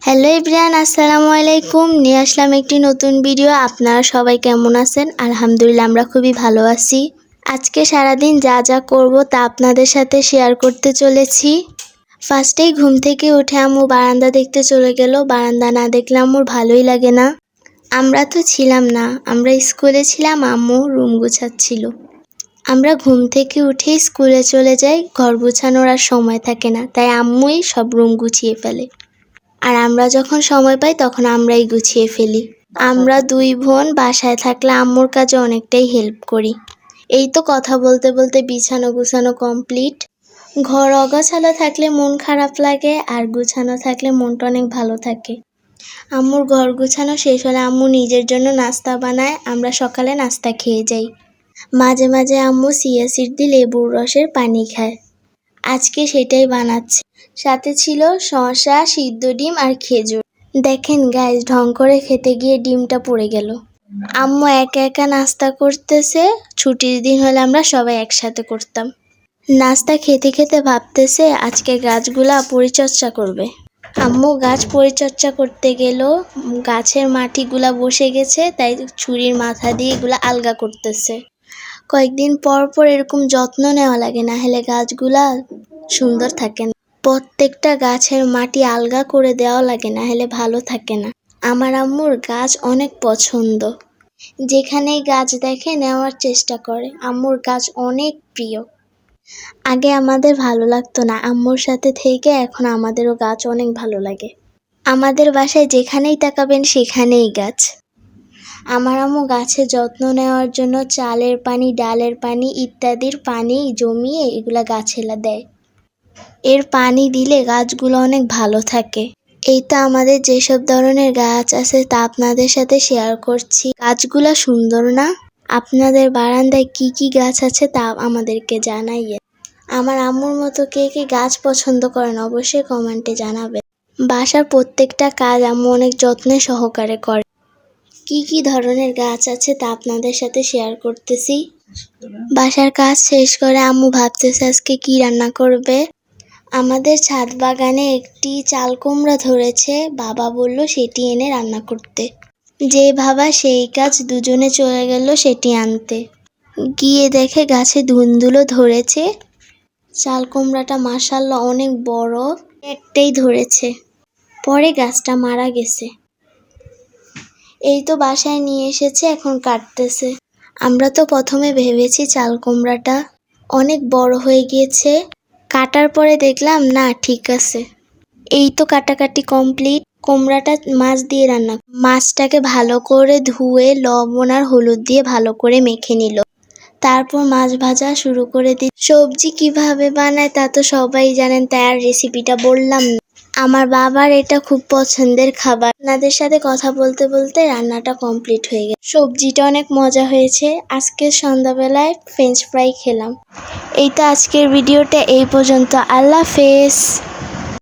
Hello everyone, আসসালামু আলাইকুম। নিয়ে আসলাম একটি নতুন ভিডিও। আপনারা সবাই কেমন আছেন? আলহামদুলিল্লাহ আমরা খুবই ভালো আছি। আজকে সারাদিন যা যা করব তা আপনাদের সাথে শেয়ার করতে চলেছি। ফার্স্টেই ঘুম থেকে উঠে আম্মু বারান্দা দেখতে চলে গেল। বারান্দা না দেখলে আম্মুর ভালোই লাগে না। আমরা তো ছিলাম না, আমরা স্কুলে ছিলাম, আম্মু রুম গুছাচ্ছিল। আমরা ঘুম থেকে উঠেই স্কুলে চলে যাই, ঘর গুছানোর আর সময় থাকে না, তাই আম্মুই সব রুম গুছিয়ে ফেলে। আর আমরা যখন সময় পাই তখন আমরাই গুছিয়ে ফেলি। আমরা দুই বোন বাসায় থাকলে আম্মুর কাজে অনেকটাই হেল্প করি। এই তো কথা বলতে বলতে বিছানো গুছানো কমপ্লিট। ঘর অগোছালো থাকলে মন খারাপ লাগে, আর গুছানো থাকলে মনটা অনেক ভালো থাকে। আম্মুর ঘর গুছানো শেষ হলে আম্মু নিজের জন্য নাস্তা বানায়, আমরা সকালে নাস্তা খেয়ে যাই। মাঝে মাঝে আম্মু চিয়া সিড দিয়ে লেবুর রসের পানি খায়, আজকে সেটাই বানাচ্ছে। সাথে ছিল শসা, সিদ্ধ ডিম আর খেজুর। দেখেন গাইস, ঢং করে খেতে গিয়ে ডিমটা পড়ে গেল। আম্মু একা একা নাস্তা করতেছে, ছুটির দিন হলে আমরা সবাই একসাথে করতাম। নাস্তা খেতে খেতে ভাবতেছে আজকে গাছগুলা পরিচর্যা করবে। আম্মু গাছ পরিচর্যা করতে গেল, গাছের মাটিগুলা বসে গেছে, তাই ছুরির মাথা দিয়ে এগুলা আলগা করতেছে। কয়েকদিন পর পর এরকম যত্ন নেওয়া লাগে, না হলে গাছগুলা সুন্দর থাকে না। প্রত্যেকটা গাছের মাটি আলগা করে দেওয়া লাগে, না হলে ভালো থাকে না। আমার আম্মুর গাছ অনেক পছন্দ, যেখানেই গাছ দেখে নেওয়ার চেষ্টা করে। আম্মুর গাছ অনেক প্রিয়। আগে আমাদের ভালো লাগতো না, আম্মুর সাথে থেকে এখন আমাদেরও গাছ অনেক ভালো লাগে। আমাদের বাসায় যেখানেই তাকাবেন সেখানেই গাছ। আমার আম্মু গাছের যত্ন নেওয়ার জন্য চালের পানি, ডালের পানি ইত্যাদির পানি জমিয়ে এগুলা গাছে দেয়। এর পানি দিলে গাছগুলো অনেক ভালো থাকে। এই তো আমাদের যেসব ধরনের গাছ আছে তা আপনাদের সাথে শেয়ার করছি। গাছগুলা সুন্দর না? আপনাদের বারান্দায় কি কি গাছ আছে তা আমাদেরকে জানাইয়ে। আমার আম্মুর মতো কে কে গাছ পছন্দ করেন অবশ্যই কমেন্টে জানাবেন। বাসার প্রত্যেকটা কাজ আম্মু অনেক যত্নে সহকারে করে। কি কি ধরনের গাছ আছে তা আপনাদের সাথে শেয়ার করতেছি। বাসার কাজ শেষ করে আম্মু ভাবতেছে আজকে কি রান্না করবে। আমাদের ছাদ বাগানে একটি চাল কুমড়া ধরেছে, বাবা বলল সেটি এনে রান্না করতে। যে ভাবা সেই কাজ, দুজনে চলে গেল সেটি আনতে। গিয়ে দেখে গাছে ধুন্দুলো ধরেছে। চাল কুমড়াটা মাশাআল্লাহ অনেক বড়, একটাই ধরেছে। পরে গাছটা মারা গেছে। এই তো বাসায় নিয়ে এসেছে, এখন কাটতেছে। আমরা তো প্রথমে ভেবেছি চাল কুমড়াটা অনেক বড় হয়ে গিয়েছে, কাটার পরে দেখলাম না ঠিক আছে। এই তো কাটাকাটি কমপ্লিট। কুমড়াটা মাছ দিয়ে রান্না। মাছটাকে ভালো করে ধুয়ে লবণ আর হলুদ দিয়ে ভালো করে মেখে নিল। তারপর মাছ ভাজা শুরু করে দিল। সবজি কিভাবে বানায় তা তো সবাই জানেন, তাই আর রেসিপিটা বললাম না। আমার বাবার এটা খুব পছন্দের খাবার। আপনাদের সাথে কথা বলতে বলতে রান্নাটা কমপ্লিট হয়ে গেছে। সবজিটা অনেক মজা হয়েছে। আজকে সন্ধ্যাবেলায় ফ্রেঞ্চ ফ্রাই খেলাম। এই তো আজকের ভিডিওটা এই পর্যন্ত। আল্লাহ হাফেজ।